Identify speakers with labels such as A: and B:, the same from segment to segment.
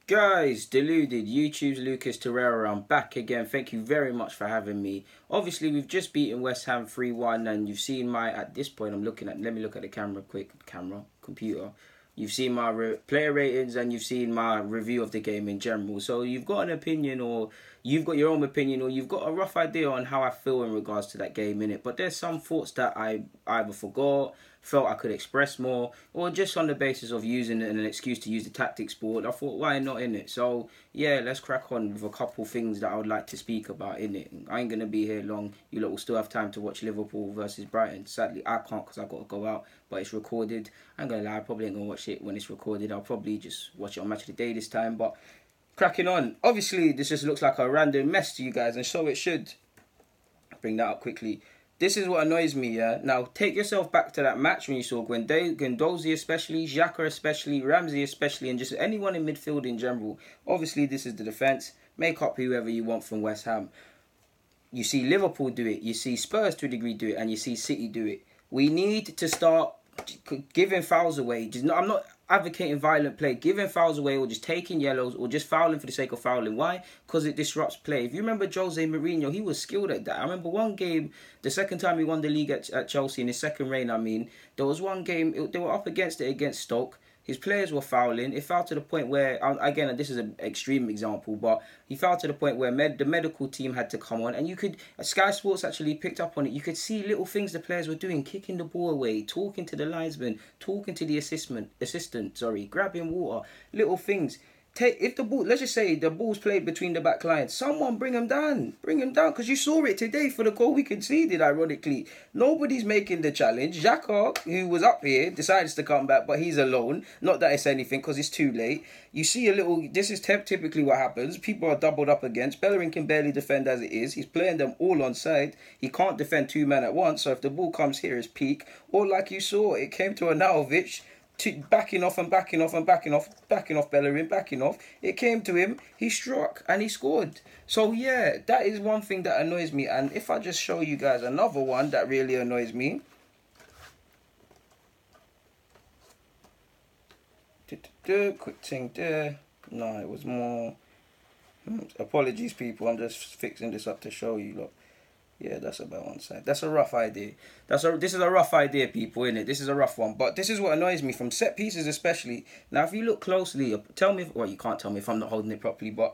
A: Guys, deluded, YouTube's Lucas Torreira. I'm back again. Thank you very much for having me. Obviously, we've just beaten West Ham 3-1, and you've seen at this point, let me look at the camera quick. Computer. You've seen my player ratings, and you've seen my review of the game in general. So you've got an opinion, or you've got your own opinion, or you've got a rough idea on how I feel in regards to that game, innit? But there's some thoughts that I either forgot, felt I could express more, or just on the basis of using it and an excuse to use the tactics board, I thought, why not, innit? So yeah, let's crack on with a couple things that I would like to speak about, innit? I ain't gonna be here long. You lot will still have time to watch Liverpool versus Brighton. Sadly, I can't because I got to go out, but it's recorded. I ain't gonna lie, I probably ain't gonna watch it when it's recorded. I'll probably just watch it on Match of the Day this time. But cracking on. Obviously, this just looks like a random mess to you guys, and so it should. Bring that up quickly. This is what annoys me, yeah? Now, take yourself back to that match when you saw Guendouzi especially, Xhaka especially, Ramsey especially, and just anyone in midfield in general. Obviously, this is the defence. Make up whoever you want from West Ham. You see Liverpool do it, you see Spurs to a degree do it, and you see City do it. We need to start giving fouls away. I'm not advocating violent play, giving fouls away or just taking yellows or just fouling for the sake of fouling. Why? Because it disrupts play. If you remember Jose Mourinho, he was skilled at that. I remember one game, the second time he won the league at Chelsea in his second reign, there was one game, they were up against it against Stoke. His players were fouling. It fouled to the point where, again, this is an extreme example, but he fouled to the point where the medical team had to come on. And you could, Sky Sports actually picked up on it. You could see little things the players were doing, kicking the ball away, talking to the linesman, talking to the assistant, grabbing water, little things. If the ball, let's just say the ball's played between the back lines, someone bring him down, because you saw it today for the goal we conceded. Ironically, nobody's making the challenge. Xhaka, who was up here, decides to come back, but he's alone. Not that it's anything, because it's too late. You see a little. This is typically what happens. People are doubled up against. Bellerin can barely defend as it is. He's playing them all on side. He can't defend two men at once. So if the ball comes here, it's peak. Or like you saw, it came to Arnautovic. Backing off, Bellerin, backing off. It came to him, he struck, and he scored. So yeah, that is one thing that annoys me. And if I just show you guys another one that really annoys me. Quick thing there. No, it was more. Apologies, people. I'm just fixing this up to show you. Look. Yeah, that's about one side. That's a rough idea. This is a rough idea, people, innit? This is a rough one. But this is what annoys me from set pieces especially. Now, if you look closely, tell me... Well, you can't tell me if I'm not holding it properly, but...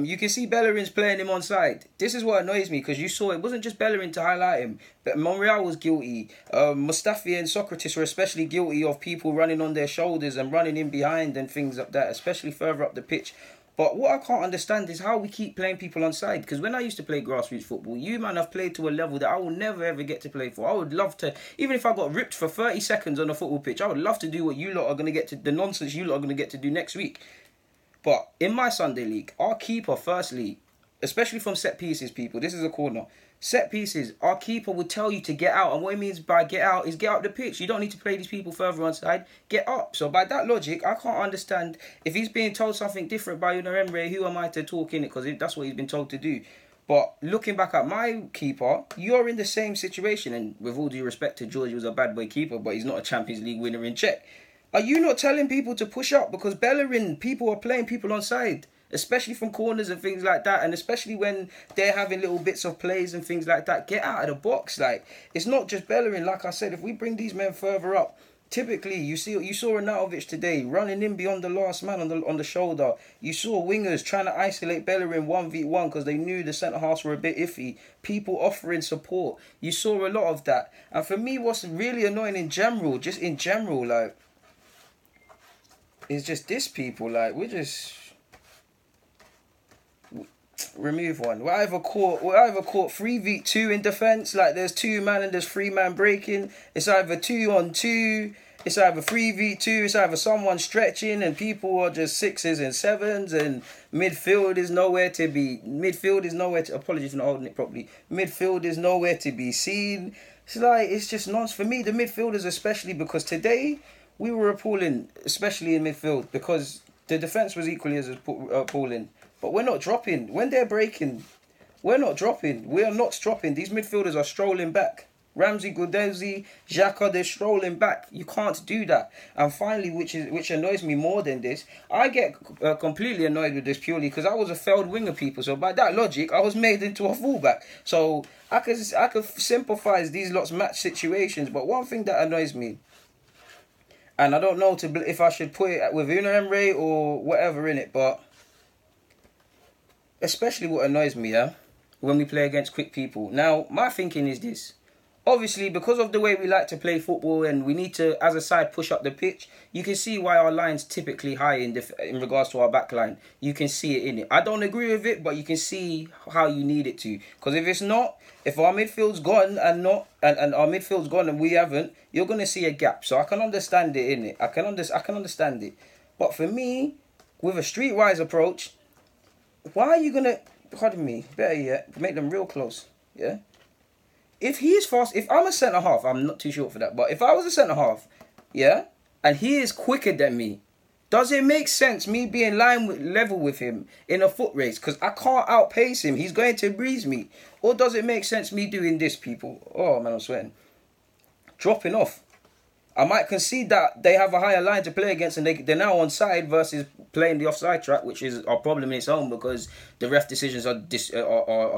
A: you can see Bellerin's playing him on side. This is what annoys me, because you saw it wasn't just Bellerin to highlight him, but Monreal was guilty. Mustafi and Socrates were especially guilty of people running on their shoulders and running in behind and things like that, especially further up the pitch. But what I can't understand is how we keep playing people on side. Because when I used to play grassroots football, you man have played to a level that I will never ever get to play for. I would love to, even if I got ripped for 30 seconds on a football pitch, I would love to do what you lot are going to get to, the nonsense you lot are going to get to do next week. But in my Sunday league, our keeper, firstly, especially from set pieces, people, this is a corner. Set pieces, our keeper would tell you to get out. And what he means by get out is get up the pitch. You don't need to play these people further on side. Get up. So by that logic, I can't understand if he's being told something different by Unai Emery, who am I to talk in it? Because that's what he's been told to do. But looking back at my keeper, you're in the same situation. And with all due respect to George, he was a bad boy keeper, but he's not a Champions League winner in check. Are you not telling people to push up? Because Bellerin, people are playing people on side. Especially from corners and things like that, and especially when they're having little bits of plays and things like that. Get out of the box. Like, it's not just Bellerin. Like I said, if we bring these men further up, typically you saw Arnautovic today running in beyond the last man on the shoulder. You saw wingers trying to isolate Bellerin 1v1 because they knew the centre halves were a bit iffy. People offering support. You saw a lot of that. And for me, what's really annoying in general, like, is just this, people. Like, we're just... Remove one. We're either caught 3v2 in defence, like there's 2 man and there's 3 man breaking. It's either 2 on 2. It's either 3v2. It's either someone stretching and people are just 6s and 7s, and midfield is nowhere to be. Apologies for not holding it properly. Midfield is nowhere to be seen. It's just nonsense for me. The midfielders especially, because today we were appalling, especially in midfield, because the defence was equally as appalling. But we're not dropping. When they're breaking, we're not dropping. We are not dropping. These midfielders are strolling back. Ramsey, Guendouzi, Xhaka, they're strolling back. You can't do that. And finally, which annoys me more than this, I get completely annoyed with this purely because I was a failed winger, people. So by that logic, I was made into a fullback. So I could sympathise these lots match situations. But one thing that annoys me, and I don't know if I should put it with Una Emre or whatever in it, but especially what annoys me, when we play against quick people. Now, my thinking is this. Obviously, because of the way we like to play football and we need to, as a side, push up the pitch, you can see why our line's typically high in regards to our back line. You can see it in it. I don't agree with it, but you can see how you need it to. Because if it's not, if our midfield's gone and our midfield's gone and we haven't, you're going to see a gap. So I can understand it in it. I can understand it. But for me, with a streetwise approach, why are you going to, pardon me, better yet, make them real close, yeah? If he is fast, if I'm a centre-half, I'm not too short for that, but if I was a centre-half, yeah, and he is quicker than me, does it make sense me being level with him in a foot race? Because I can't outpace him. He's going to breeze me. Or does it make sense me doing this, people? Oh, man, I'm sweating. Dropping off. I might concede that they have a higher line to play against and they're now on side versus playing the offside track, which is a problem in its own because the ref decisions are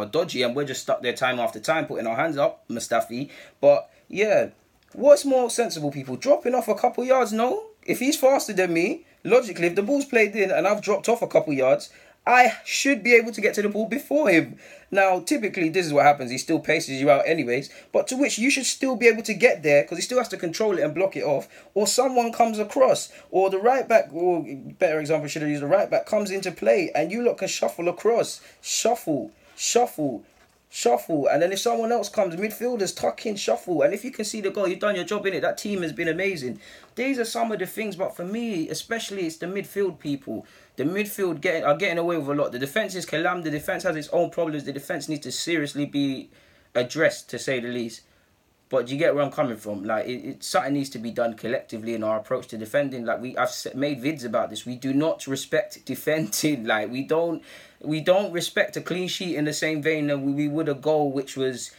A: dodgy and we're just stuck there time after time putting our hands up, Mustafi. But yeah, what's more sensible, people? Dropping off a couple yards? No. If he's faster than me, logically, if the ball's played in and I've dropped off a couple yards, I should be able to get to the ball before him. Now, typically, this is what happens. He still paces you out anyways. But to which you should still be able to get there because he still has to control it and block it off. Or someone comes across. Or the right back, or better example, should have used the right back, comes into play. And you lot can shuffle across. Shuffle. And then if someone else comes, midfielders tuck in, shuffle. And if you can see the goal, you've done your job in it. That team has been amazing. These are some of the things. But for me, especially, it's the midfield people. The midfield are getting away with a lot. The defence is calam. The defence has its own problems. The defence needs to seriously be addressed, to say the least. But do you get where I'm coming from? Like, something needs to be done collectively in our approach to defending. Like, I've made vids about this. We do not respect defending. Like, we don't respect a clean sheet in the same vein that we would a goal, which was,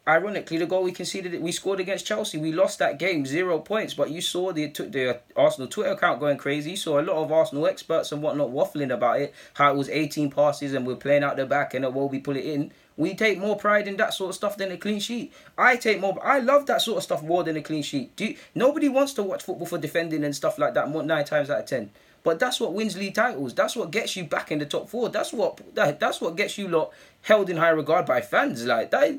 A: ironically, the goal we scored against Chelsea. We lost that game, 0 points. But you saw the Arsenal Twitter account going crazy. You saw a lot of Arsenal experts and whatnot waffling about it. How it was 18 passes and we're playing out the back and we pull it in. We take more pride in that sort of stuff than a clean sheet. I love that sort of stuff more than a clean sheet. Nobody wants to watch football for defending and stuff like that 9 times out of 10. But that's what wins league titles. That's what gets you back in the top 4. That's what gets you lot held in high regard by fans. Like that.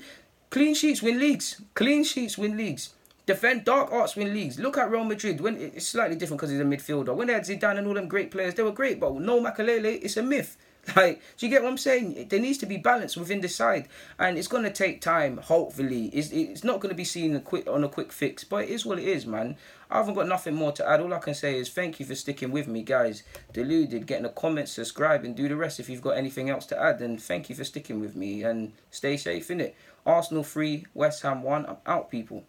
A: Clean sheets win leagues. Clean sheets win leagues. Defend dark arts win leagues. Look at Real Madrid. When it's slightly different because he's a midfielder. When they had Zidane and all them great players, they were great. But no Makelele, it's a myth. Like, do you get what I'm saying? There needs to be balance within the side, and it's going to take time. Hopefully, it's not going to be seen on a quick fix, but it is what it is, man. I haven't got nothing more to add. All I can say is thank you for sticking with me, guys. Deluded, getting a comment, subscribe, and do the rest if you've got anything else to add. And thank you for sticking with me, and stay safe, innit? Arsenal 3, West Ham 1. I'm out, people.